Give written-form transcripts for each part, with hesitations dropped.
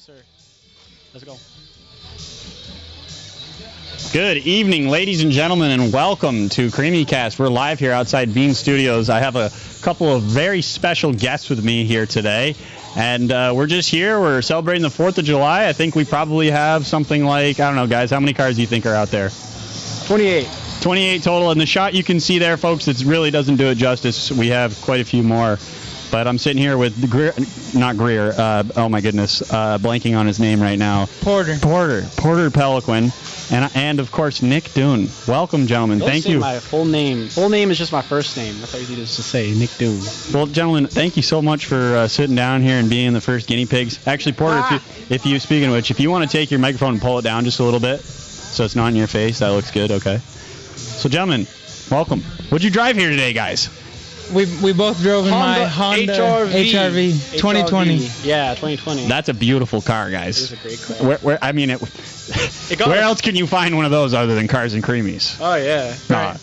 sir. Let's go. Good evening, ladies and gentlemen, and welcome to Creemee Cast. We're live here outside Beam Studios. I have a couple of very special guests with me here today, and we're just here. We're celebrating the 4th of July. I think we probably have something like, I don't know, guys, how many cars do you think are out there? 28. 28 total, and the shot you can see there, folks, it really doesn't do it justice. We have quite a few more. But I'm sitting here with Greer, oh my goodness, blanking on his name right now. Porter Peliquin, and of course Nick Doon. Welcome, gentlemen. Thank you. My full name. Full name is just my first name. That's how easy it is to say, Nick Doon. Well, gentlemen, thank you so much for sitting down here and being the first guinea pigs. Actually, Porter, if you speaking of which, if you want to take your microphone and pull it down just a little bit, so it's not in your face, that looks good. Okay. So, gentlemen, welcome. What'd you drive here today, guys? We both drove in my Honda HRV 2020. Yeah, 2020. That's a beautiful car, guys. It is a great car. Where else can you find one of those other than Cars and Creemees? Oh yeah. Right.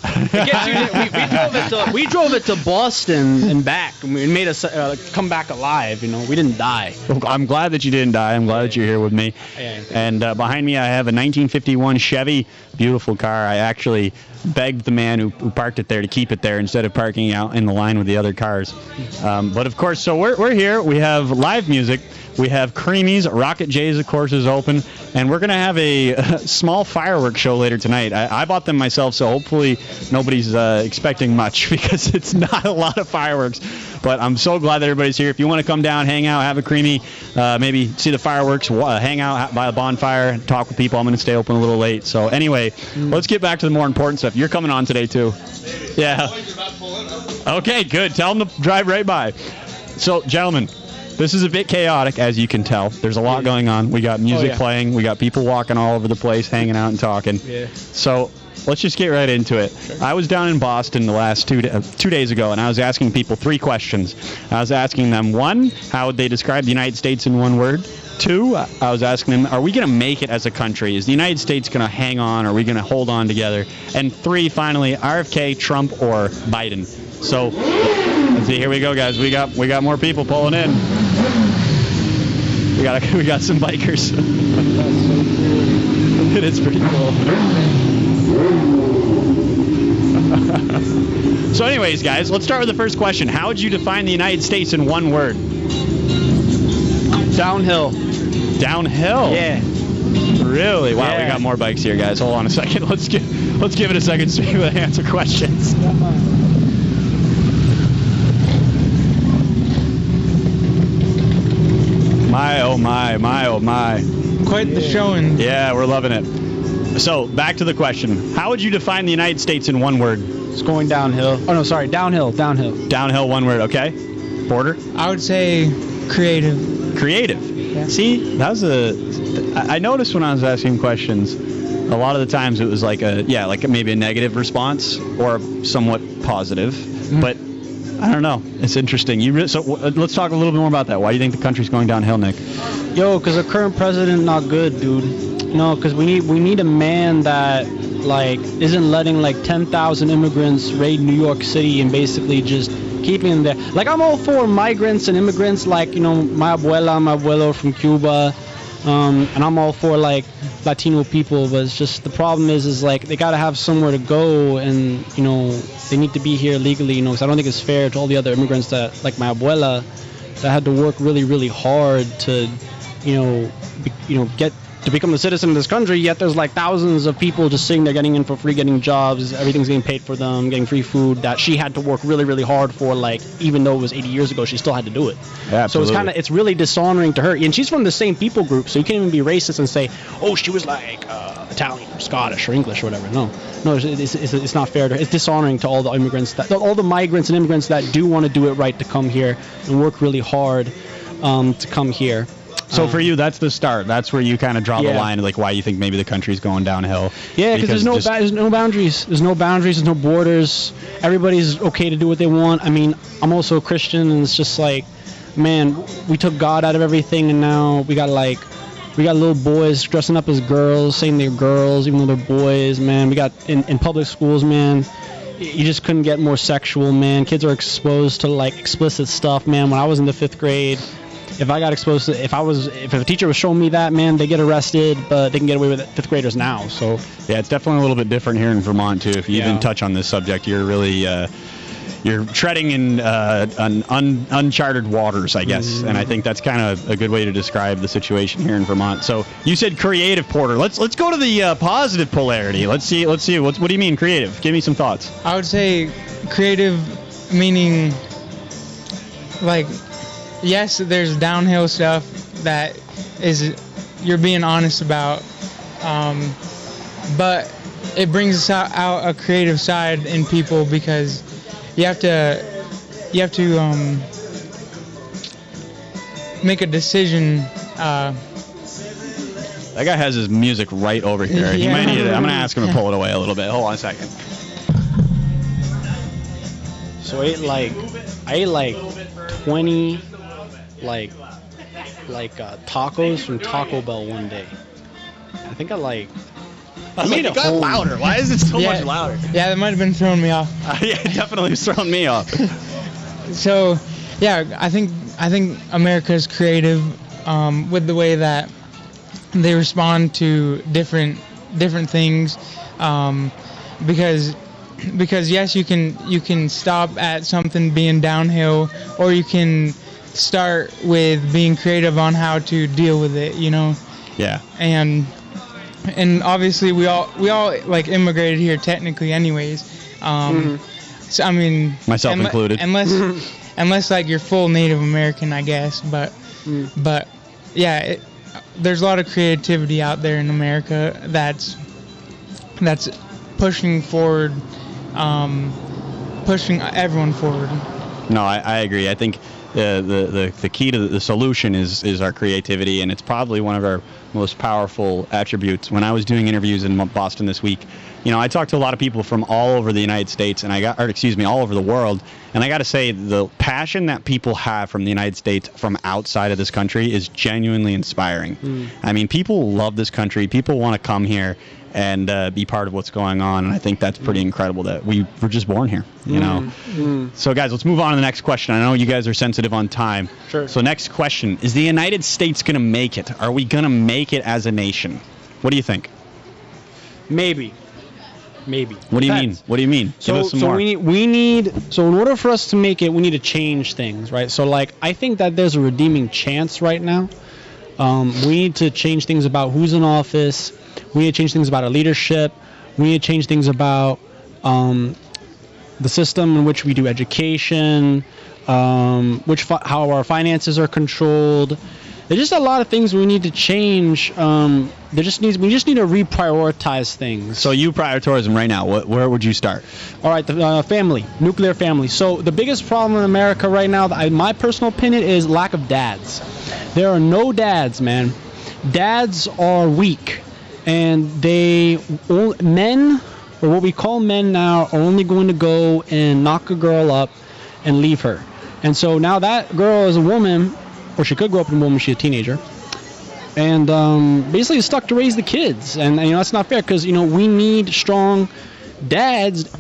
We drove it to Boston and back. It made us come back alive. You know, we didn't die. I'm glad that you didn't die. I'm glad that you're here with me. Yeah, and behind me, I have a 1951 Chevy, beautiful car. I actually begged the man who parked it there to keep it there instead of parking out in the line with the other cars. But of course, so we're here. We have live music. We have Creemees. Rocket J's, of course, is open. And we're going to have a small fireworks show later tonight. I bought them myself, so hopefully nobody's expecting much because it's not a lot of fireworks. But I'm so glad that everybody's here. If you want to come down, hang out, have a Creemee, maybe see the fireworks, hang out by a bonfire, talk with people. I'm going to stay open a little late. So anyway, let's get back to the more important stuff. You're coming on today, too. Yeah. Okay, good. Tell them to drive right by. So, gentlemen, this is a bit chaotic, as you can tell. There's a lot going on. We got music playing. We got people walking all over the place, hanging out and talking. Yeah. So let's just get right into it. Sure. I was down in Boston the last 2 days ago, and I was asking people 3 questions. I was asking them, 1, how would they describe the United States in 1 word? 2, I was asking them, are we going to make it as a country? Is the United States going to hang on? Are we going to hold on together? And 3, finally, RFK, Trump, or Biden? So, let's see, here we go, guys. We got more people pulling in. We got some bikers. That's so cool. It is pretty cool. So anyways, guys, let's start with the first question. How would you define the United States in 1 word? Downhill. Downhill? Yeah. Really? Wow, yeah. We got more bikes here, guys. Hold on a second. Let's give it a second so we can answer questions. My, oh my, my, oh my. Quite the showing. Yeah, we're loving it. So, back to the question. How would you define the United States in 1 word? It's going downhill. Oh, no, sorry. Downhill. Downhill, 1 word, okay. Porter? I would say creative. Creative. Yeah. See, that was I noticed when I was asking questions, a lot of the times it was like maybe a negative response or somewhat positive. Mm-hmm. But I don't know. It's interesting. So let's talk a little bit more about that. Why do you think the country's going downhill, Nick? Yo, because the current president not good, dude. No, because we need a man that isn't letting 10,000 immigrants raid New York City and basically just keeping them there. I'm all for migrants and immigrants, my abuelo from Cuba, and I'm all for Latino people, but it's just the problem is they gotta have somewhere to go, and they need to be here legally, because I don't think it's fair to all the other immigrants that my abuela that had to work really, really hard to get to become a citizen of this country, yet there's thousands of people just sitting there getting in for free, getting jobs, everything's getting paid for them, getting free food that she had to work really, really hard for, even though it was 80 years ago, she still had to do it. Yeah, so it's really dishonoring to her. And she's from the same people group, so you can't even be racist and say, oh, she was Italian or Scottish or English or whatever. No, it's not fair to her. It's dishonoring to all the immigrants, all the migrants and immigrants that do want to do it right to come here and work really hard to come here. So for you, that's the start. That's where you kind of draw the line of why you think maybe the country's going downhill. Yeah, because there's no boundaries. There's no boundaries. There's no borders. Everybody's okay to do what they want. I mean, I'm also a Christian, and it's just man, we took God out of everything, and now we got little boys dressing up as girls, saying they're girls even though they're boys. Man, we got in public schools, man. You just couldn't get more sexual, man. Kids are exposed to explicit stuff, man. When I was in the 5th grade, if I got exposed to, if a teacher was showing me that, man, they get arrested, but they can get away with it. 5th graders now. So yeah, it's definitely a little bit different here in Vermont too. If you even touch on this subject, you're really you're treading in uncharted waters, I guess, and I think that's kind of a good way to describe the situation here in Vermont. So you said creative, Porter. Let's go to the positive polarity. Let's see. What do you mean creative? Give me some thoughts. I would say creative meaning, like, yes, there's downhill stuff that is you're being honest about, but it brings out a creative side in people because you have to make a decision. That guy has his music right over here. Yeah. He might need it. I'm gonna ask him to pull it away a little bit. Hold on a second. I ate like 20 tacos from Taco Bell one day. I think I made it got louder. Why is it so much louder? Yeah, that might have been throwing me off. Yeah, it definitely was throwing me off. So, yeah, I think America is creative with the way that they respond to different things, because yes, you can stop at something being downhill, or you can start with being creative on how to deal with it, you know. Yeah. And obviously we all like immigrated here technically anyways. So I mean, myself included. Unless like you're full Native American, I guess, but yeah, there's a lot of creativity out there in America that's pushing forward, pushing everyone forward. No, I agree. I think the key to the solution is our creativity, and it's probably one of our most powerful attributes. When I was doing interviews in Boston this week, I talked to a lot of people from all over the United States, and all over the world, and I got to say the passion that people have from the United States from outside of this country is genuinely inspiring. I mean, people love this country. People want to come here and be part of what's going on, and I think that's pretty incredible that we were just born here, you know. So guys, let's move on to the next question. I know you guys are sensitive on time. Sure. So next question, is the United States going to make it? Are we going to make it as a nation? What do you think? Maybe. What do you mean? Give us some more. We need so in order for us to make it, we need to change things, right? So like I think that there's a redeeming chance right now. We need to change things about who's in office. We need to change things about our leadership. We need to change things about the system in which we do education, how our finances are controlled. There's just a lot of things we need to change. We just need to reprioritize things. So you prioritize them right now. Where would you start? All right, the family, nuclear family. So the biggest problem in America right now, my personal opinion, is lack of dads. There are no dads, man. Dads are weak, and men, or what we call men now, are only going to go and knock a girl up and leave her. And so now that girl is a woman, or she could grow up in a woman, she's a teenager, and basically is stuck to raise the kids. And that's not fair, because we need strong dads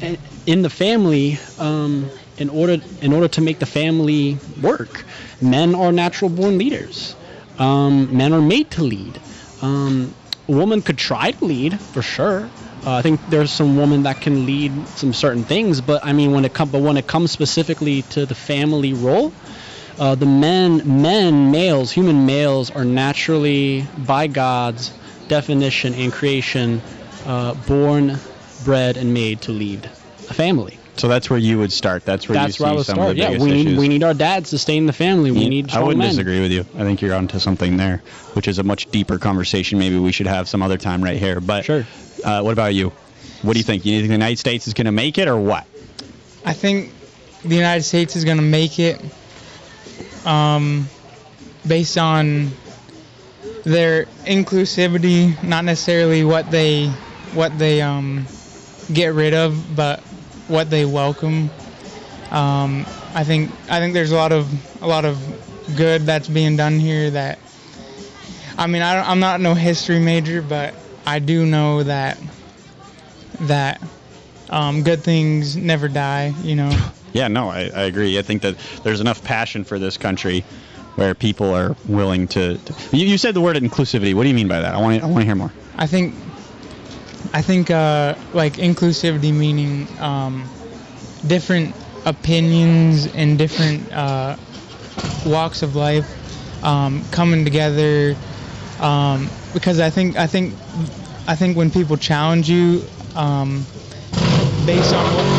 in the family in order to make the family work. Men are natural born leaders. Men are made to lead. A woman could try to lead, for sure. I think there's some women that can lead some certain things, but I mean when it comes specifically to the family role, the males, human males, are naturally, by God's definition and creation, born, bred, and made to lead a family. So that's where you would start. That's where you see some of the biggest issues. We need our dads to stay in the family. We need strong men. I wouldn't disagree with you. I think you're onto something there, which is a much deeper conversation. Maybe we should have some other time right here. But sure. What about you? What do you think? You think the United States is going to make it, or what? I think the United States is going to make it based on their inclusivity, not necessarily what they get rid of, but what they welcome. I think there's a lot of good that's being done here. That, I mean, I'm not no history major, but I do know that good things never die. Yeah, no, I agree. I think that there's enough passion for this country where people are willing to you said the word inclusivity. What do you mean by that? I want to hear more. I think like inclusivity meaning different opinions and different walks of life coming together, because I think when people challenge you based on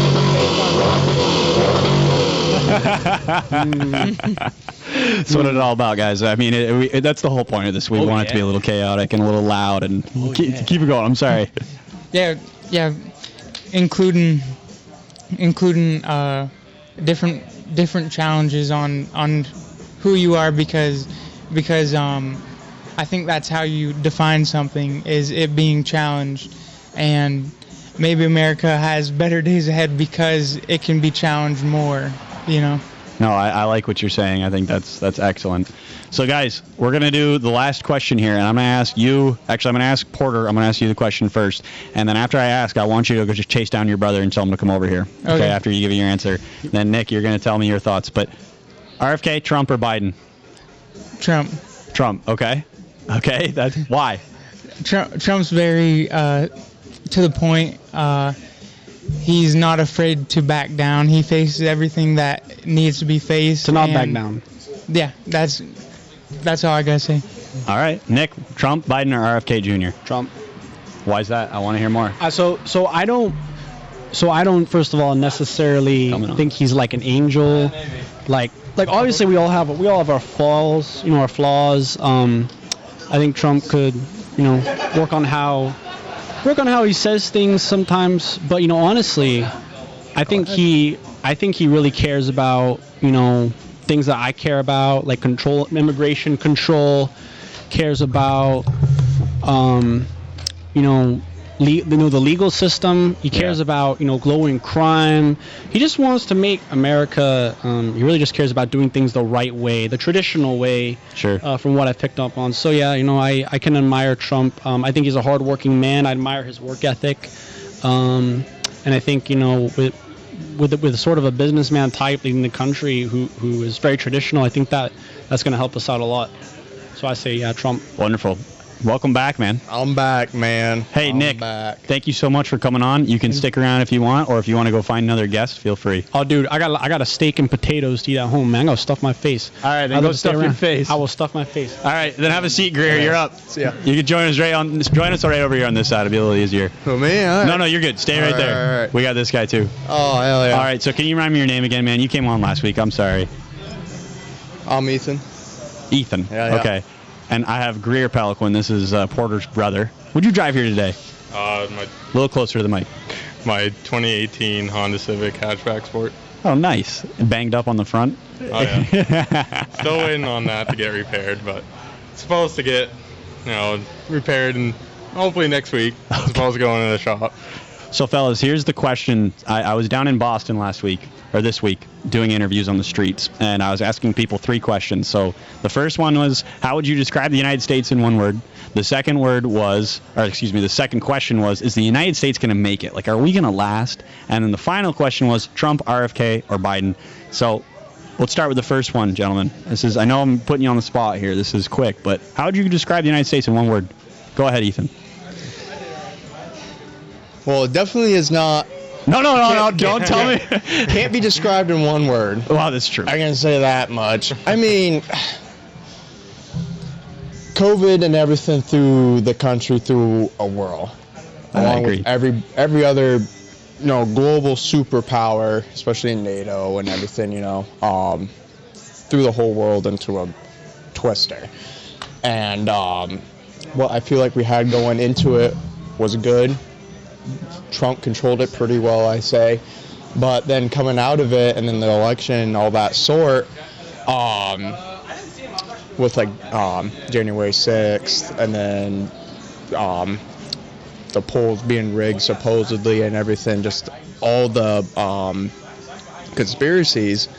That's what it's all about, guys. I mean, that's the whole point of this. We want it to be a little chaotic and a little loud, and keep it going. I'm sorry. Yeah, including different challenges on who you are, because I think that's how you define something, is it being challenged, and maybe America has better days ahead because it can be challenged more, No, I like what you're saying. I think that's excellent. So, guys, we're going to do the last question here, and I'm going to ask you. Actually, I'm going to ask Porter. I'm going to ask you the question first, and then after I ask, I want you to go just chase down your brother and tell him to come over here. Okay. After you give me your answer, then Nick, you're going to tell me your thoughts. But RFK, Trump, or Biden? Trump. Okay. That's why. Trump's very to the point. He's not afraid to back down. He faces everything that needs to be faced. To not back down. Yeah, that's all I gotta say. All right, Nick, Trump, Biden, or RFK Jr.? Trump. Why is that? I want to hear more. So I don't first of all necessarily think he's like an angel. Like obviously we all have our flaws. Our flaws. I think Trump could work on how he says things sometimes, but honestly, I think he really cares about things that I care about, like immigration control, cares about the legal system. He cares about lowering crime. He just wants to make America. He really just cares about doing things the right way, the traditional way. Sure. From what I picked up on. So yeah, I can admire Trump. I think he's a hardworking man. I admire his work ethic, and I think with sort of a businessman type leading the country who is very traditional, I think that's going to help us out a lot. So I say Trump. Wonderful. Welcome back, man. I'm back, man. Hey, Nick, thank you so much for coming on. You can stick around if you want, or if you want to go find another guest, feel free. Oh, dude, I got a steak and potatoes to eat at home, man. I'm going to stuff my face. All right, then go stuff your face. I will stuff my face. All right, then have a seat, Greer. You're up. Yeah. You can join us right over here on this side. It'll be a little easier. For me? All right. No, you're good. Stay right there. All right. We got this guy, too. Oh, hell yeah. All right, so can you remind me your name again, man? You came on last week. I'm sorry. I'm Ethan. Ethan. Yeah. Okay. And I have Greer Peliquin. This is Porter's brother. Would you drive here today? A little closer to the mic. My 2018 Honda Civic hatchback sport. Oh, nice. Banged up on the front? Oh, yeah. Still waiting on that to get repaired, but it's supposed to get, repaired and hopefully next week. It's supposed to go into the shop. So, fellas, here's the question. I was down in Boston this week, doing interviews on the streets, and I was asking people 3 questions. So the first one was, how would you describe the United States in one word? The second question was, is the United States going to make it? Like, are we going to last? And then the final question was, Trump, RFK, or Biden? So let's start with the first one, gentlemen. I know I'm putting you on the spot here. This is quick, but how would you describe the United States in one word? Go ahead, Ethan. Well, it definitely is not. No, don't tell me. Can't be described in one word. Well, that's true. I can say that much. I mean, COVID and everything through the country, through a whirl. I agree. With every other, global superpower, especially in NATO and everything, through the whole world into a twister. And what I feel like we had going into it was good. Trump controlled it pretty well, I say. But then coming out of it, and then the election and all that sort, with January 6th, and then the polls being rigged supposedly and everything, just all the conspiracies,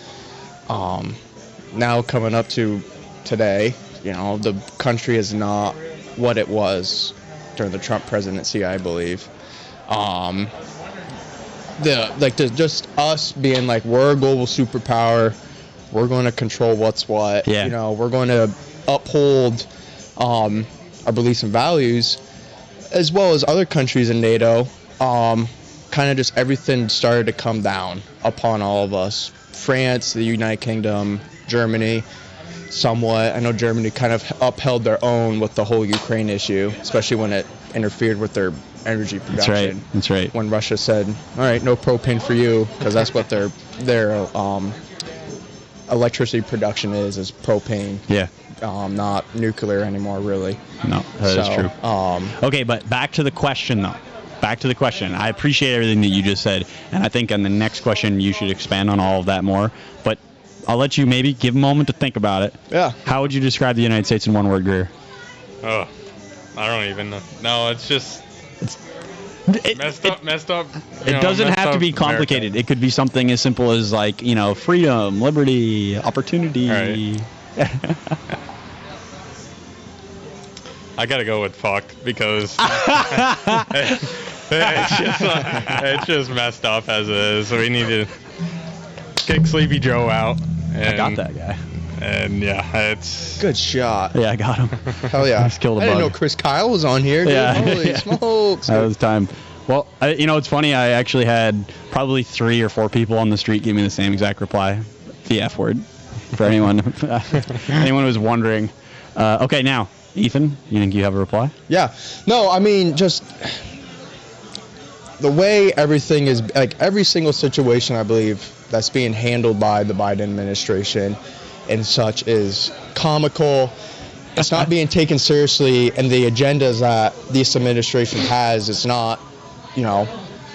now coming up to today, the country is not what it was during the Trump presidency, I believe. Just us being like, we're a global superpower, we're going to control what's what. Yeah. You know, we're going to uphold our beliefs and values, as well as other countries in NATO. Kind of just everything started to come down upon all of us. France, the United Kingdom, Germany, somewhat. I know Germany kind of upheld their own with the whole Ukraine issue, especially when it interfered with their energy production. That's right. When Russia said, all right, no propane for you, because that's what their electricity production is propane. Yeah. Not nuclear anymore, really. No, that is true. Okay, but back to the question, though. Back to the question. I appreciate everything that you just said, and I think on the next question you should expand on all of that more. But I'll let you maybe give a moment to think about it. Yeah. How would you describe the United States in one word, Greer? Oh, I don't even know. No, it's just messed up. It doesn't have to be complicated. America. It could be something as simple as like, freedom, liberty, opportunity. Right. I gotta go with fucked because it's just messed up as it is. So we need to kick Sleepy Joe out. And, I got that guy. And yeah, it's Good shot. Yeah, I got him. Hell yeah. Just killed a I didn't bug. know Chris Kyle was on here, dude. Yeah. Holy Yeah. smokes. That was time. Well, it's funny. I actually had probably 3 or 4 people on the street give me the same exact reply. The F word. For anyone who was wondering. Okay, now, Ethan, you think you have a reply? Yeah. No, I mean, just the way everything is, like every single situation, I believe, that's being handled by the Biden administration and such is comical. It's not being taken seriously, and the agendas that this administration has is not,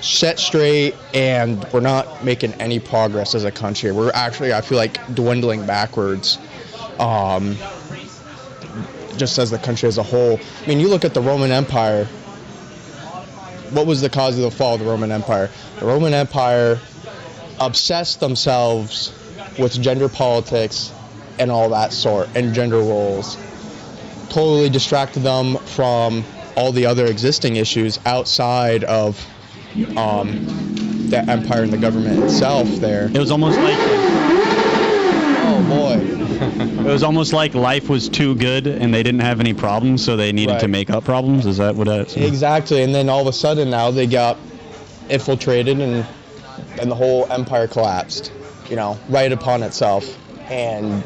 set straight, and we're not making any progress as a country. We're actually, I feel like, dwindling backwards. Just as the country as a whole. I mean, you look at the Roman Empire. What was the cause of the fall of the Roman Empire? The Roman Empire obsessed themselves with gender politics and all that sort, and gender roles. Totally distracted them from all the other existing issues outside of the empire and the government itself there. It was almost like Oh, boy. it was almost like life was too good and they didn't have any problems, so they needed to Right. make up problems. Is that what that? Exactly, and then all of a sudden now they got infiltrated and the whole empire collapsed, right upon itself. And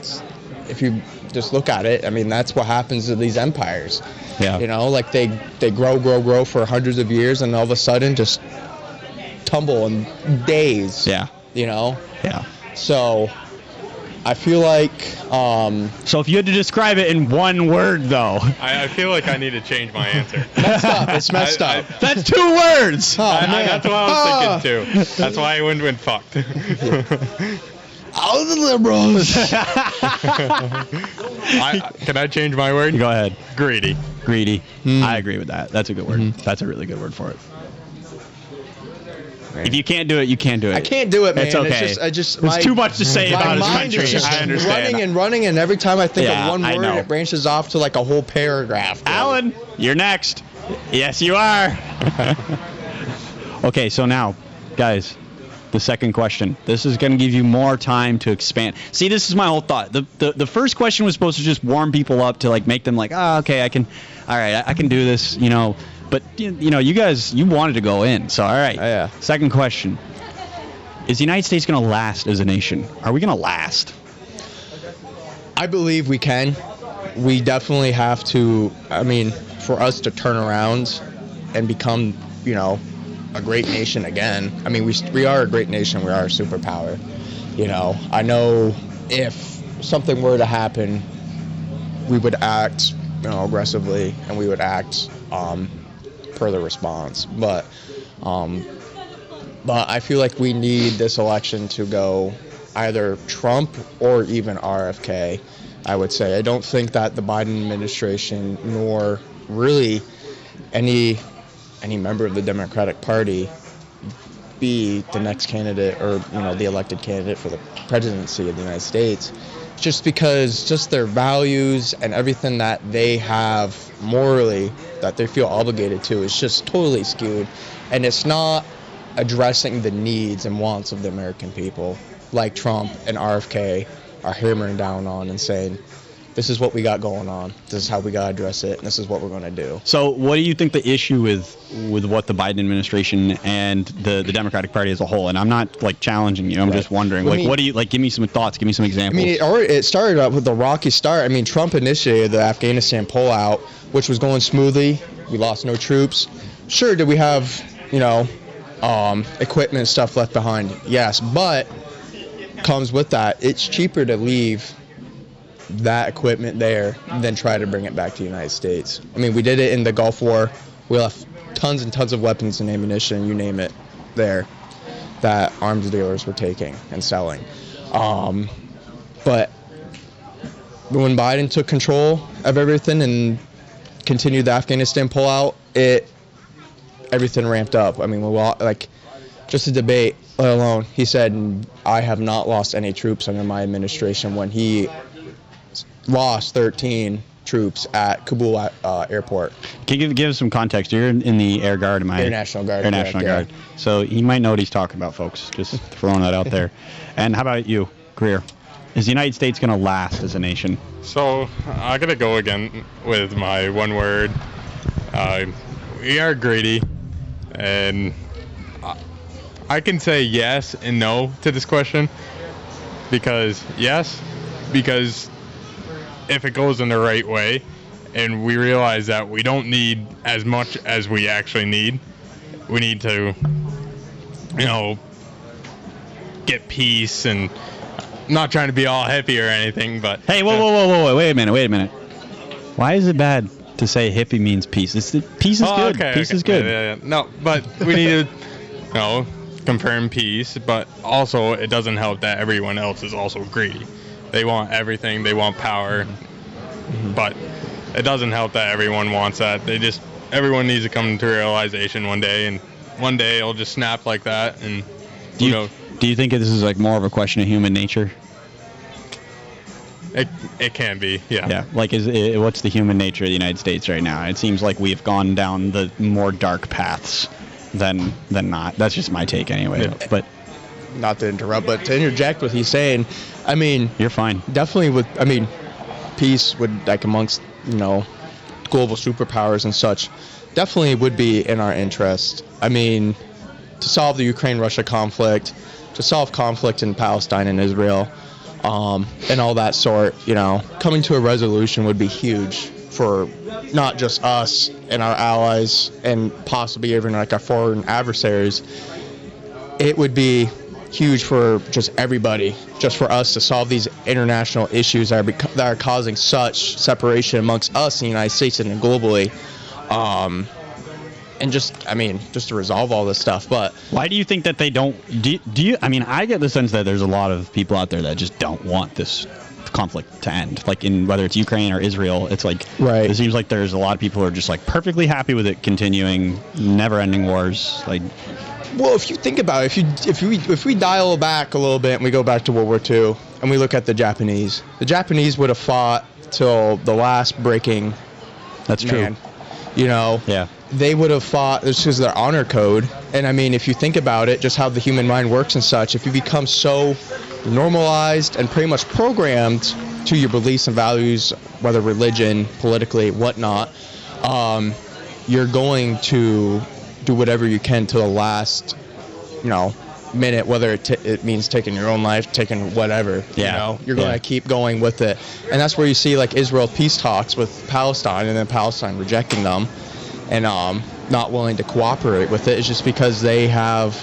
if you just look at it, I mean, that's what happens to these empires. Yeah. Like they grow for hundreds of years, and all of a sudden just tumble in days. Yeah. Yeah. So I feel like So if you had to describe it in one word, though, I feel like I need to change my answer. messed up. It's messed up. that's 2 words. That's what I was thinking too. That's why I went fucked. All the liberals. Can I change my word? Go ahead. Greedy. Greedy. I agree with that. That's a good word. That's a really good word for it. If you can't do it, you can't do it. I can't do it, man. It's okay. There's too much to say about his mind country. is just I understand. running, and every time I think Yeah, of one I word, know. it branches off to like a whole paragraph. dude. Alan, you're next. Yes, you are. Okay, so now, guys, the second question. This is going to give you more time to expand. See, this is my whole thought. The first question was supposed to just warm people up to like make them like, okay, I can do this, But you guys, you wanted to go in, so all right. Oh, yeah. Second question: is the United States going to last as a nation? Are we going to last? I believe we can. We definitely have to. I mean, for us to turn around and become, a great nation again. I mean, we are a great nation. We are a superpower. I know if something were to happen, we would act, aggressively, and we would act per the response. But I feel like we need this election to go either Trump or even RFK, I would say. I don't think that the Biden administration, nor really any member of the Democratic Party, be the next candidate or the elected candidate for the presidency of the United States, just because just their values and everything that they have morally that they feel obligated to is just totally skewed, and it's not addressing the needs and wants of the American people like Trump and RFK are hammering down on and saying, this is what we got going on. This is how we got to address it. And this is what we're going to do. So what do you think the issue with what the Biden administration and the Democratic Party as a whole? And I'm not like challenging you. I'm just wondering, Well, I like, mean- what do you like? Give me some thoughts. Give me some I examples. mean, it started out with the rocky start. I mean, Trump initiated the Afghanistan pullout, which was going smoothly. We lost no troops. Sure, did we have, equipment and stuff left behind? Yes, but comes with that, it's cheaper to leave that equipment there than try to bring it back to the United States. I mean, we did it in the Gulf War. We left tons and tons of weapons and ammunition, you name it, there that arms dealers were taking and selling. But when Biden took control of everything and continued the Afghanistan pullout, everything ramped up. I mean, just a debate, let alone, he said, I have not lost any troops under my administration, when he lost 13 troops at Kabul airport. Can you give us some context? You're in the Air Guard, am I? Air National Guard. Air National Guard. Yeah. So he might know what he's talking about, folks. Just throwing that out there. And how about you, Greer? Is the United States going to last as a nation? So I gotta go again with my one word. We are greedy, and I can say yes and no to this question. Because if it goes in the right way, and we realize that we don't need as much as we actually need, we need to, get peace. And not trying to be all hippie or anything, but Hey, whoa, wait a minute. Why is it bad to say hippie means peace? Peace is good. Peace is good. Yeah. No, but we need to, confirm peace, but also it doesn't help that everyone else is also greedy. They want everything. They want power, but it doesn't help that everyone wants that. Everyone needs to come to realization one day, and one day it'll just snap like that. And Do you think this is like more of a question of human nature? it can be, yeah. Yeah. Like, what's the human nature of the United States right now? It seems like we've gone down the more dark paths than not. That's just my take anyway. Yeah. But Not to interrupt, but to interject what he's saying, I mean, you're fine. definitely peace would, like, amongst, global superpowers and such, definitely would be in our interest. I mean, to solve the Ukraine-Russia conflict, to solve conflict in Palestine and Israel, and all that sort, coming to a resolution would be huge for not just us and our allies and possibly even like our foreign adversaries. It would be huge for just everybody, just for us to solve these international issues that are causing such separation amongst us in the United States and globally. And just to resolve all this stuff. But Why do you think that they don't? Do you? I mean, I get the sense that there's a lot of people out there that just don't want this conflict to end. Like, in whether it's Ukraine or Israel, it's like, Right. It seems like there's a lot of people who are just like perfectly happy with it continuing, never-ending wars. Like, well, if you think about it, if we dial back a little bit and we go back to World War II and we look at the Japanese would have fought till the last breaking that's true. man. Yeah. They would have fought. This is their honor code. And I mean, if you think about it, just how the human mind works and such, if you become so normalized and pretty much programmed to your beliefs and values, whether religion, politically, whatnot, you're going to do whatever you can to the last, minute, whether it means taking your own life, taking whatever. Yeah. You're going Yeah. to keep going with it. And that's where you see like Israel peace talks with Palestine, and then Palestine rejecting them and not willing to cooperate with it. It's just because they have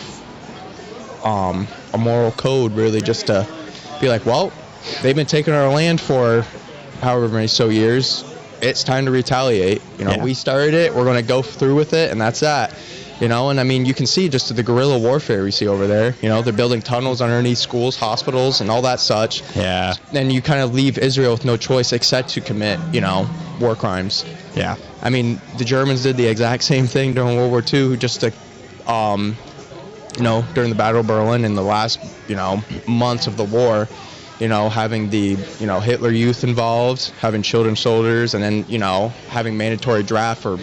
a moral code, really, just to be like, well, they've been taking our land for however many so years. It's time to retaliate. Yeah. We started it. We're going to go through with it, and that's that. And I mean, you can see just the guerrilla warfare we see over there. They're building tunnels underneath schools, hospitals, and all that such. Yeah. Then you kind of leave Israel with no choice except to commit, war crimes. Yeah. I mean, the Germans did the exact same thing during World War II, just to, during the Battle of Berlin in the last, months of the war, having the, Hitler Youth involved, having children soldiers, and then, having mandatory draft for,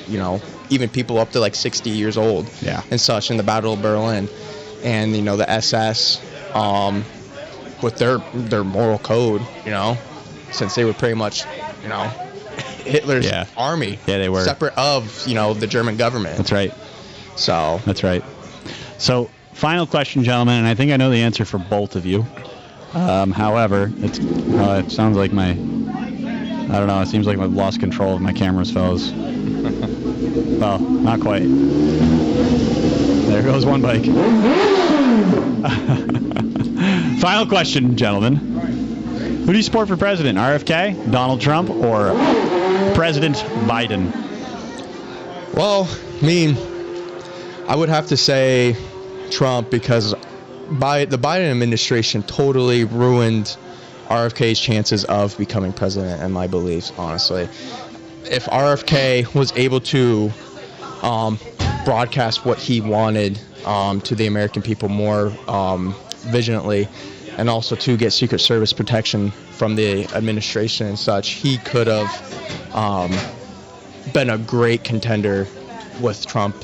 even people up to like 60 years old. Yeah. And such in the Battle of Berlin. And, the SS, with their moral code, since they were pretty much, Hitler's Yeah. army. Yeah, they were. Separate of, the German government. That's right. So. That's right. So, final question, gentlemen, and I think I know the answer for both of you. However, it sounds like I don't know, it seems like I've lost control of my cameras, fellas. Well, not quite. There goes one bike. Final question, gentlemen. Who do you support for president? RFK, Donald Trump, or President Biden? Well, I would have to say Trump, because the Biden administration totally ruined RFK's chances of becoming president, in my beliefs, honestly. If RFK was able to broadcast what he wanted to the American people more vigilantly, and also to get Secret Service protection from the administration and such, he could have been a great contender with Trump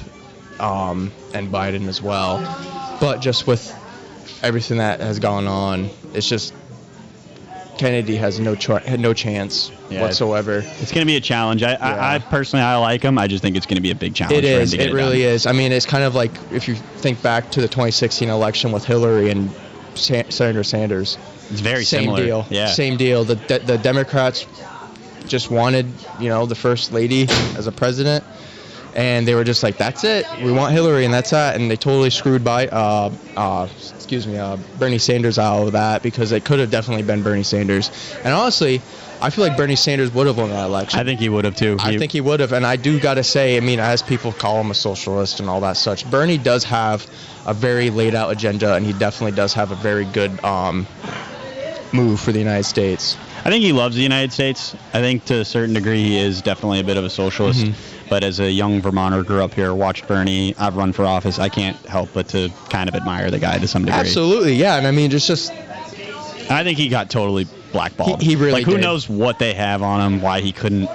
and Biden as well. But just with everything that has gone on, it's just Kennedy has no chance whatsoever. It's going to be a challenge. I personally, I like him. I just think it's going to be a big challenge. It for him is. to get It really is. I mean, it's kind of like if you think back to the 2016 election with Hillary and Senator Sanders. It's very Same similar. deal. Yeah. Same deal. The Democrats just wanted, the first lady as a president, and they were just like, that's it. We want Hillary, and that's that. And they totally screwed Bernie Sanders out of that, because it could have definitely been Bernie Sanders. And honestly, I feel like Bernie Sanders would have won that election. I think he would have too. I think he would have, and I do got to say, as people call him a socialist and all that such, Bernie does have a very laid out agenda, and he definitely does have a very good move for the United States. I think he loves the United States. I think to a certain degree he is definitely a bit of a socialist. But as a young Vermonter, grew up here, watched Bernie, I've run for office, I can't help but to kind of admire the guy to some degree. Absolutely, yeah. And I think he got totally blackballed. He really who did. knows what they have on him, why he couldn't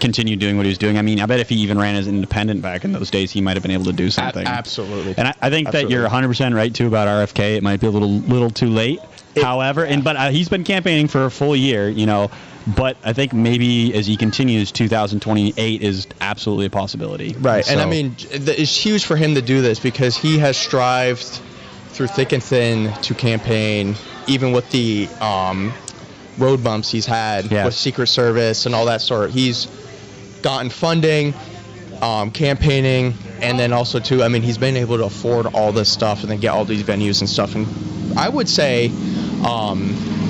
continue doing what he was doing. I bet if he even ran as an independent back in those days, he might have been able to do something. Absolutely. And I think that you're 100% right too about RFK. It might be a little too late. However, but he's been campaigning for a full year, But I think maybe as he continues, 2028 is absolutely a possibility. Right, So, and it's huge for him to do this, because he has strived through thick and thin to campaign, even with the road bumps he's had with Secret Service and all that sort. He's gotten funding, campaigning, and then also too, he's been able to afford all this stuff and then get all these venues and stuff. And I would say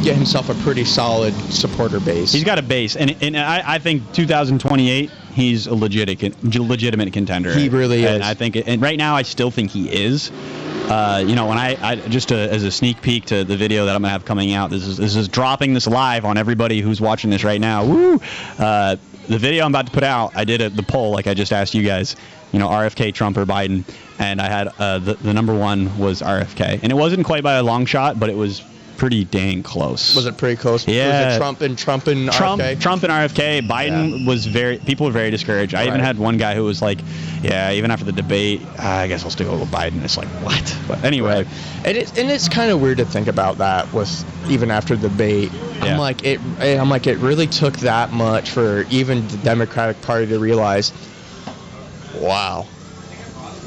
get himself a pretty solid supporter base. He's got a base, and I think 2028 he's a legitimate contender. He really is. And I think, and right now I still think he is. When I just as a sneak peek to the video that I'm gonna have coming out, this is dropping this live on everybody who's watching this right now. Woo! The video I'm about to put out, I did the poll like I just asked you guys. RFK, Trump, or Biden, and I had the number one was RFK, and it wasn't quite by a long shot, but it was pretty dang close. Was it pretty close? Yeah. Was it Trump and RFK? Trump and RFK. Biden was people were very discouraged. I even had one guy who was like, yeah, even after the debate, I guess I'll still go with Biden. It's like, what? But anyway. And it's kind of weird to think about that with even after the debate. Yeah. I'm like, it really took that much for even the Democratic Party to realize, wow,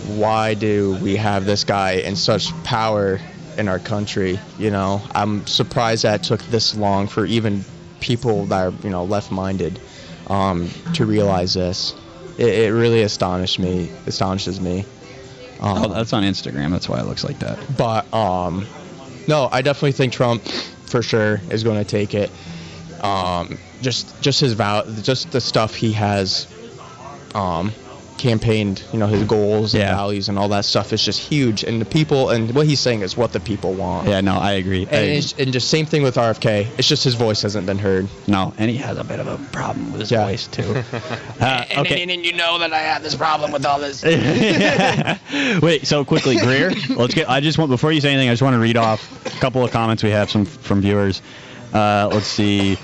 why do we have this guy in such power in our country? I'm surprised that it took this long for even people that are left-minded to realize this. It really astonishes me. That's on Instagram. That's why it looks like that. But no, I definitely think Trump for sure is going to take it. Just his just the stuff he has campaigned, his goals and values and all that stuff is just huge, and the people, and what he's saying is what the people want. Yeah, no, I agree. And just same thing with RFK. It's just his voice hasn't been heard. No, and he has a bit of a problem with his voice too. Okay. And you know that I have this problem with all this. Wait, so quickly, Greer, before you say anything, I just want to read off a couple of comments we have from viewers. Let's see.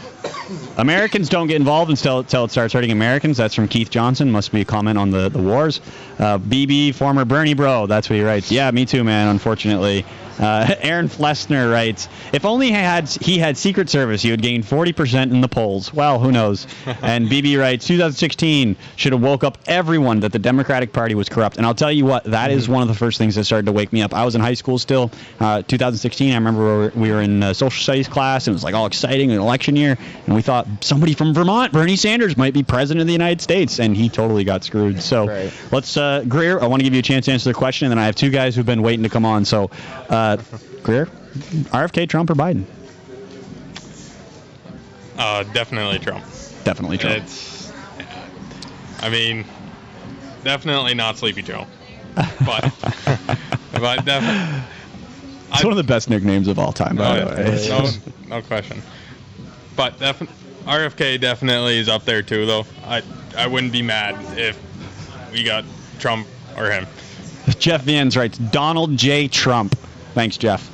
Americans don't get involved until it starts hurting Americans. That's from Keith Johnson. Must be a comment on the wars. BB, former Bernie bro. That's what he writes. Yeah, me too, man, unfortunately. Aaron Flessner writes, if only he had Secret Service, he would gain 40% in the polls. Well, who knows? And BB writes, 2016 should have woke up everyone that the Democratic Party was corrupt. And I'll tell you what, that is one of the first things that started to wake me up. I was in high school still, 2016. I remember we were in social studies class, and it was like all exciting, an election year, and we thought somebody from Vermont, Bernie Sanders, might be president of the United States, and he totally got screwed. So let's, Greer, I want to give you a chance to answer the question, and then I have two guys who've been waiting to come on. So, Greer, RFK, Trump, or Biden? Definitely Trump. Definitely Trump. I mean, definitely not Sleepy Joe. But definitely. It's one of the best nicknames of all time, by the way. No question. But RFK definitely is up there too, though. I wouldn't be mad if we got Trump or him. Jeff Viens writes, Donald J. Trump. Thanks, Jeff.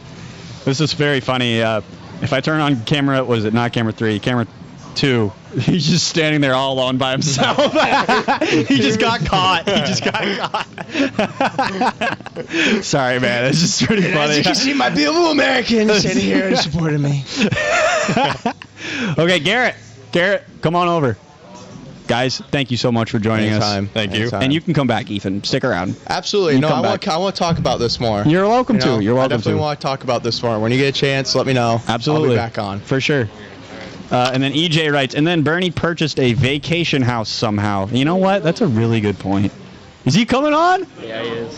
This is very funny. If I turn on camera, was it not camera 3, camera 2, he's just standing there all alone by himself. He just got caught. Sorry, man. It's just pretty funny. As you can see, my beautiful American standing here and supporting me. Okay, Garrett, come on over. Guys, thank you so much for joining us. Thank you. Anytime. And you can come back, Ethan. Stick around. Absolutely. No, I want to talk about this more. You're welcome to. You're welcome I definitely want to talk about this more. When you get a chance, let me know. Absolutely. I'll be back on. For sure. And then EJ writes, and then Bernie purchased a vacation house somehow. You know what? That's a really good point. Is he coming on? Yeah, he is.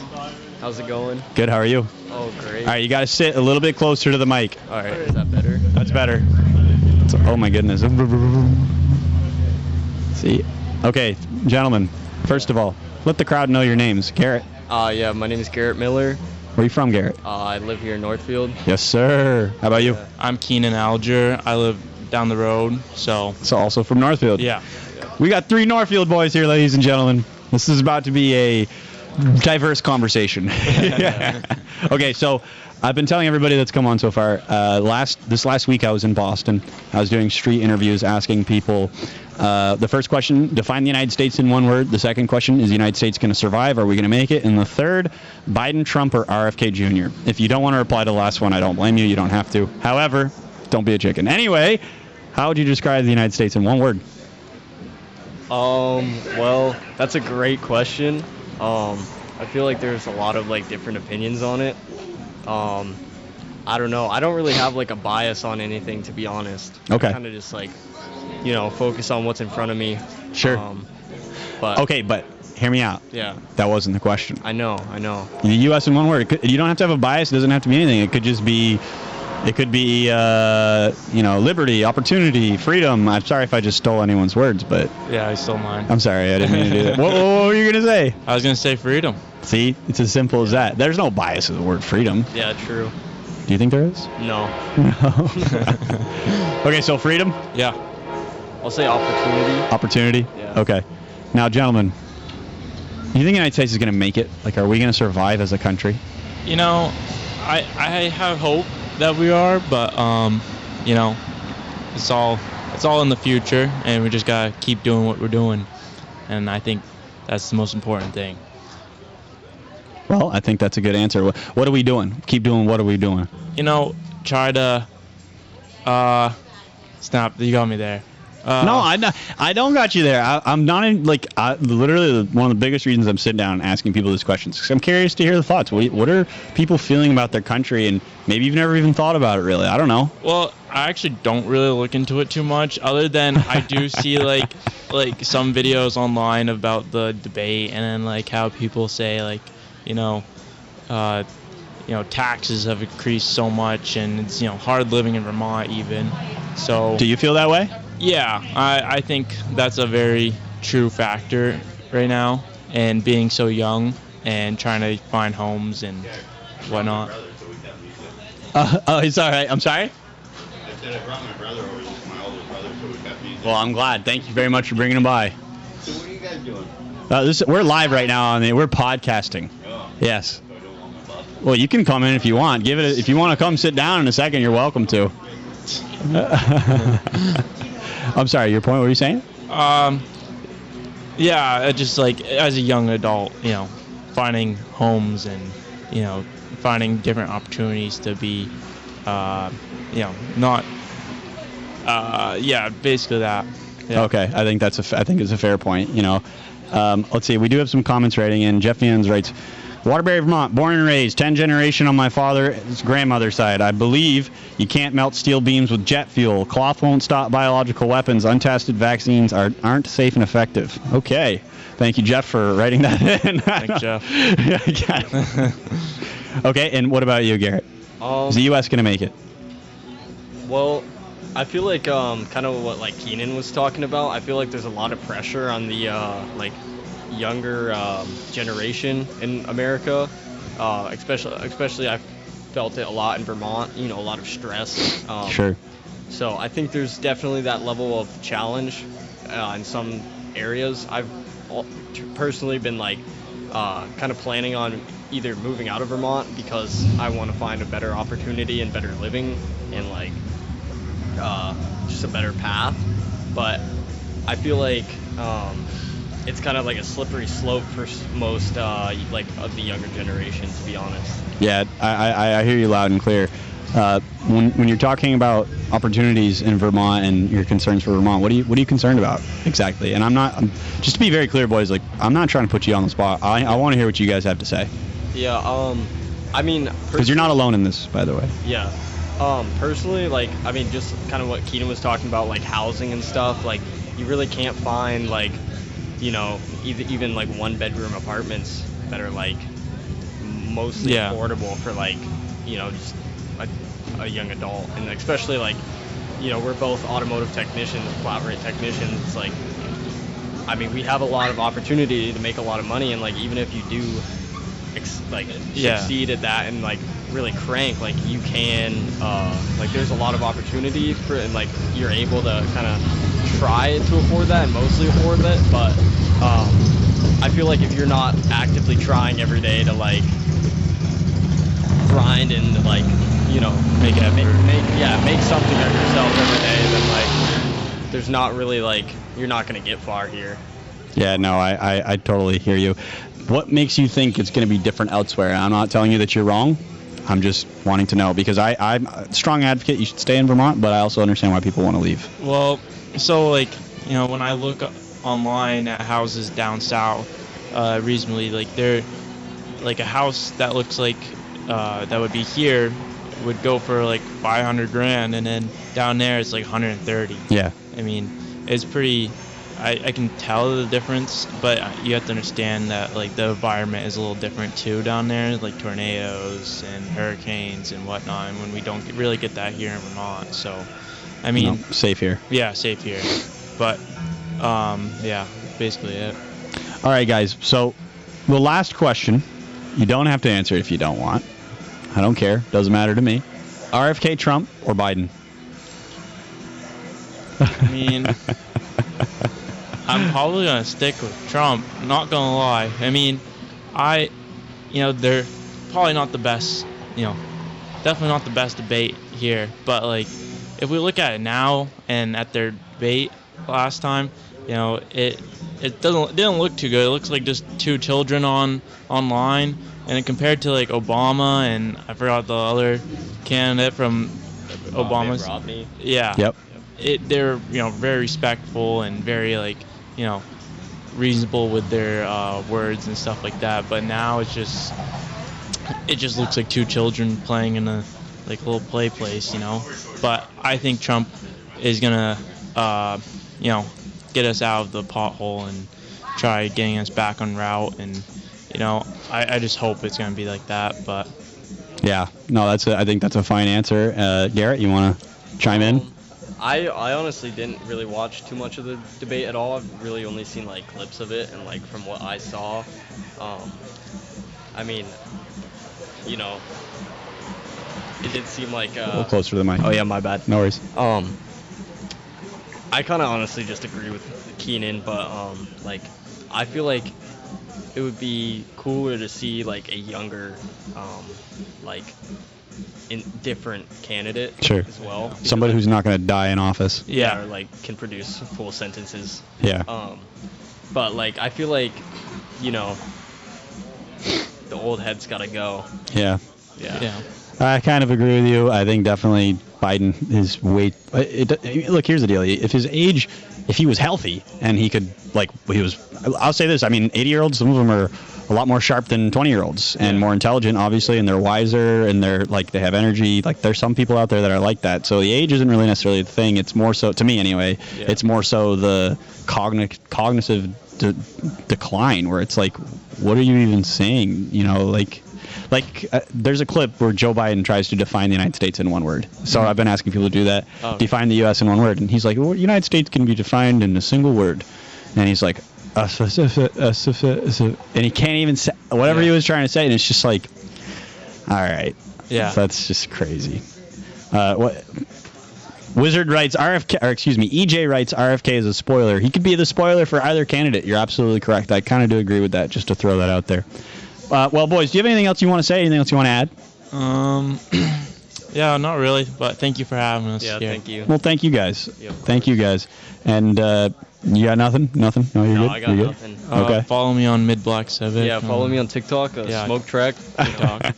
How's it going? Good. How are you? Oh, great. All right, you got to sit a little bit closer to the mic. All right. Is that better? That's better. Oh, my goodness. See. Okay, gentlemen, first of all, let the crowd know your names. Garrett. Yeah, my name is Garrett Miller. Where are you from, Garrett? I live here in Northfield. Yes, sir. How about you? I'm Keenan Alger. I live down the road, so Also from Northfield. yeah. We got 3 Northfield boys here, ladies and gentlemen. This is about to be a diverse conversation. Okay, so I've been telling everybody that's come on so far. This last week I was in Boston. I was doing street interviews asking people. The first question, define the United States in one word. The second question, is the United States going to survive? Are we going to make it? And the third, Biden, Trump, or RFK Jr. If you don't want to reply to the last one, I don't blame you. You don't have to. However, don't be a chicken. Anyway, how would you describe the United States in one word? Well, that's a great question. I feel like there's a lot of different opinions on it. I don't know. I don't really have a bias on anything, to be honest. Okay. I kind of just focus on what's in front of me. Sure. But Okay, but hear me out. yeah, That wasn't the question. I know. The U.S. in one word. You don't have to have a bias. It doesn't have to be anything. It could just be, liberty, opportunity, freedom. I'm sorry if I just stole anyone's words, but Yeah, I stole mine. I'm sorry. I didn't mean to do that. What were you going to say? I was going to say freedom. See, it's as simple as that. There's no bias in the word freedom. Yeah, true. Do you think there is? No. Okay, so freedom, Yeah. I'll say opportunity. opportunity. Yeah. Okay. Now, gentlemen, do you think the United States is going to make it? Are we going to survive as a country? You know, I have hope that we are, but it's all in the future, and we just gotta keep doing what we're doing, and I think that's the most important thing. Well, I think that's a good answer. What are we doing? Keep doing what are we doing? Try to snap. You got me there. No, I don't got you there. I'm not in, literally one of the biggest reasons I'm sitting down and asking people these questions, because I'm curious to hear the thoughts. What are people feeling about their country, and maybe you've never even thought about it, really. I don't know. Well, I actually don't really look into it too much, other than I do see some videos online about the debate, and then how people say taxes have increased so much, and it's hard living in Vermont even. So Do you feel that way? yeah, I think that's a very true factor right now, and being so young and trying to find homes and whatnot. It's all right. I'm sorry? I said I brought my brother over, my older brother, so we got these. Well, I'm glad. Thank you very much for bringing him by. So what are you guys doing? We're live right now, we're podcasting. Oh. Yes. So I don't want my boss. Well, you can come in if you want. If you want to come sit down in a second, you're welcome to. I'm sorry, your point, what were you saying? Yeah, just like as a young adult, finding homes and, finding different opportunities to be, not, yeah, basically that. Yeah. Okay, I think I think it's a fair point. Let's see. We do have some comments writing in. Jeff Ians writes, Waterbury, Vermont, born and raised, 10 generation on my father's grandmother's side. I believe you can't melt steel beams with jet fuel. Cloth won't stop biological weapons. Untested vaccines aren't safe and effective. Okay. Thank you, Jeff, for writing that in. Thanks, Jeff. Okay, and what about you, Garrett? Is the U.S. going to make it? Well, I feel like kind of what like Keenan was talking about. I feel like there's a lot of pressure on the like younger generation in America, especially I felt it a lot in Vermont. A lot of stress. Sure. So I think there's definitely that level of challenge in some areas. I've personally been like kind of planning on either moving out of Vermont because I want to find a better opportunity and better living and like just a better path. But I feel like it's kind of like a slippery slope for most like of the younger generation, to be honest. Yeah, I hear you loud and clear. When you're talking about opportunities in Vermont and your concerns for Vermont, what are you concerned about exactly? And just to be very clear, boys, like I'm not trying to put you on the spot. I want to hear what you guys have to say. Yeah. I mean, because you're not alone in this, by the way. Yeah. Personally, like, I mean, just kind of what Keenan was talking about, like housing and stuff. Like, you really can't find like, even like 1-bedroom apartments that are like mostly affordable for like, just a young adult, and especially like, we're both automotive technicians, flat rate technicians. It's like, I mean, we have a lot of opportunity to make a lot of money, and like even if you do succeed at that and like really crank, like you can like there's a lot of opportunity for, and like you're able to kind of try to afford that and mostly afford that. But I feel like if you're not actively trying every day to like grind and like make something of yourself every day, then like there's not really like you're not going to get far here. Yeah, no, I totally hear you. What makes you think it's going to be different elsewhere? I'm not telling you that you're wrong. I'm just wanting to know, because I'm a strong advocate you should stay in Vermont, but I also understand why people want to leave. Well, so like, when I look online at houses down south, reasonably, like they're like a house that looks like that would be here would go for like $500,000, and then down there it's like 130. Yeah. I mean, it's pretty. I can tell the difference, but you have to understand that like the environment is a little different too down there, like tornadoes and hurricanes and whatnot, and when we don't really get that here in Vermont. So, I mean, safe here. Yeah, safe here. But yeah, basically it. All right, guys. So the last question, you don't have to answer it if you don't want. I don't care. Doesn't matter to me. RFK, Trump, or Biden? I mean, I'm probably going to stick with Trump, not going to lie. I mean, they're probably not the best, definitely not the best debate here. But, like, if we look at it now and at their debate last time, it didn't look too good. It looks like just two children online. And compared to, like, Obama and I forgot the other candidate from Obama's. Romney. Yeah. Yep. They're very respectful and very like reasonable with their words and stuff like that. But now it just looks like two children playing in a like little play place, But I think Trump is gonna get us out of the pothole and try getting us back on route. And I just hope it's gonna be like that. But yeah, no, I think that's a fine answer. Garrett, you want to chime in? I honestly didn't really watch too much of the debate at all. I've really only seen like clips of it, and like from what I saw, I mean, it did seem like a little closer to the mic. Oh yeah, my bad. No worries. I kind of honestly just agree with Keenan, but like I feel like it would be cooler to see like a younger like different candidate Sure. as well. because, Somebody like, who's not going to die in office. Yeah. or like can produce full sentences. Yeah. But like I feel like, you know, the old head's gotta go. Yeah. Yeah. I kind of agree with you. I think definitely Biden is way. Look, here's the deal. If his age, if he was healthy and he could, like, he was. I'll say this. I mean, 80-year-olds, some of them are a lot more sharp than 20-year-olds and more intelligent, obviously, and they're wiser and they're like they have energy. Like, there's some people out there that are like that. So the age isn't really necessarily the thing. It's more so, to me anyway. Yeah. It's more so the cognitive decline, where it's like, what are you even saying? You know, like there's a clip where Joe Biden tries to define the United States in one word. So I've been asking people to do that. Oh. Define the U.S. in one word. And he's like, well, the United States can be defined in a single word. And he's like, and he can't even say whatever he was trying to say. And it's just like, all right. Yeah. That's just crazy. What? Wizard writes EJ writes RFK is a spoiler. He could be the spoiler for either candidate. You're absolutely correct. I kind of do agree with that, just to throw that out there. Well, boys, do you have anything else you want to say? Anything else you want to add? Yeah, not really, but thank you for having us Yeah, here. thank you. Well, thank you guys. Yep. Thank you guys. And you got nothing? Nothing? No, you're No, good? I got You're good? nothing. Okay. Follow me on Mid Black Civic. Yeah, follow me on TikTok, yeah. Smoke Track. TikTok.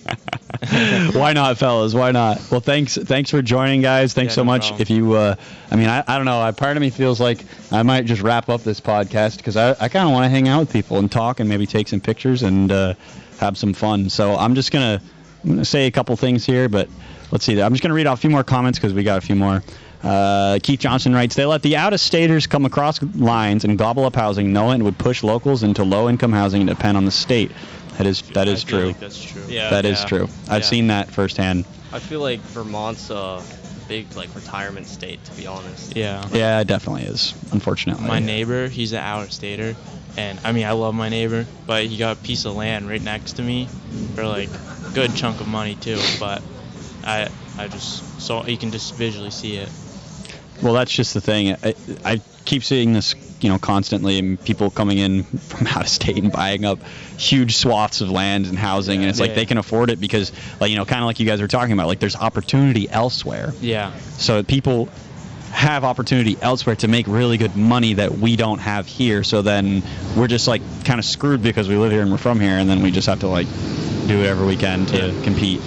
Why not, fellas? Why not? Well, thanks for joining, guys. Thanks Yeah, so no much. problem. If you, I mean, I don't know. Part of me feels like I might just wrap up this podcast because I kind of want to hang out with people and talk and maybe take some pictures and have some fun. So I'm gonna say a couple things here, but let's see. I'm just gonna read off a few more comments because we got a few more. Keith Johnson writes, they let the out-of-staters come across lines and gobble up housing, knowing it would push locals into low-income housing and depend on the state. That is I feel true. like that's true. Yeah. That is true. I've Yeah. seen that firsthand. I feel like Vermont's a big like retirement state, to be honest. Yeah. Yeah, it definitely is, unfortunately. My neighbor, he's an out-of-stater, and I mean, I love my neighbor, but he got a piece of land right next to me for like a good chunk of money too. But I just, so you can just visually see it. Well, that's just the thing. I keep seeing this, constantly, and people coming in from out of state and buying up huge swaths of land and housing, and it's like Yeah. they can afford it because, like, kind of like you guys were talking about, like there's opportunity elsewhere. Yeah. So people have opportunity elsewhere to make really good money that we don't have here. So then we're just like kind of screwed because we live here and we're from here, and then we just have to like do whatever we can to compete.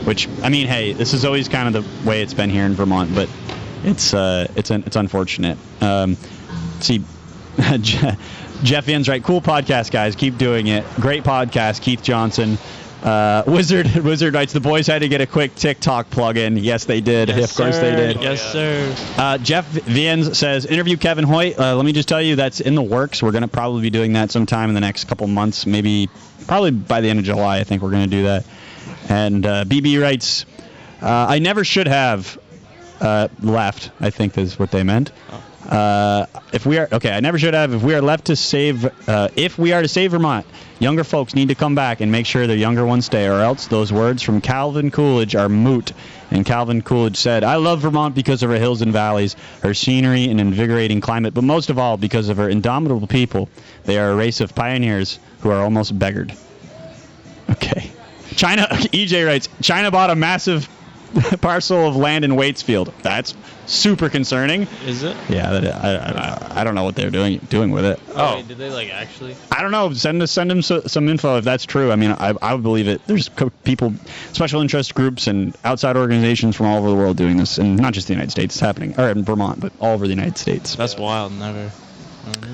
Which, I mean, hey, this is always kind of the way it's been here in Vermont, but it's unfortunate. See, Jeff Ian's right. Cool podcast, guys. Keep doing it. Great podcast, Keith Johnson. Wizard writes, the boys had to get a quick TikTok plug-in. Yes, they did. Yes, of course sir. they did. Yes, sir. Jeff Viens says, interview Kevin Hoyt. Let me just tell you, that's in the works. We're going to probably be doing that sometime in the next couple months, probably by the end of July, I think we're going to do that. And BB writes, I never should have left, I think is what they meant. I never should have. If we are to save Vermont, younger folks need to come back and make sure their younger ones stay, or else those words from Calvin Coolidge are moot. And Calvin Coolidge said, I love Vermont because of her hills and valleys, her scenery and invigorating climate, but most of all because of her indomitable people. They are a race of pioneers who are almost beggared. Okay. EJ writes, China bought a massive parcel of land in Waitsfield. That's super concerning. Is it? Yeah, I don't know what they're doing with it. Oh, wait, did they like actually? I don't know. Send them some info if that's true. I mean, I would believe it. There's people, special interest groups, and outside organizations from all over the world doing this, and not just the United States. It's happening, or in Vermont, but all over the United States. That's wild. Never.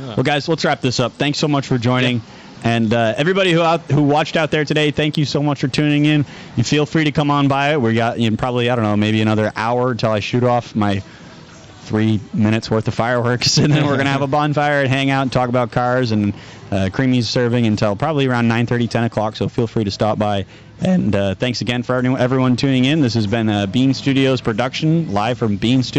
Well, guys, let's wrap this up. Thanks so much for joining. Yeah. And everybody who watched out there today, thank you so much for tuning in. You feel free to come on by. We got probably, I don't know, maybe another hour until I shoot off my 3 minutes worth of fireworks, and then we're gonna have a bonfire and hang out and talk about cars. And Creemee's serving until probably around 9:30, 10 o'clock. So feel free to stop by. And thanks again for everyone tuning in. This has been a Bean Studios production, live from Bean Studios.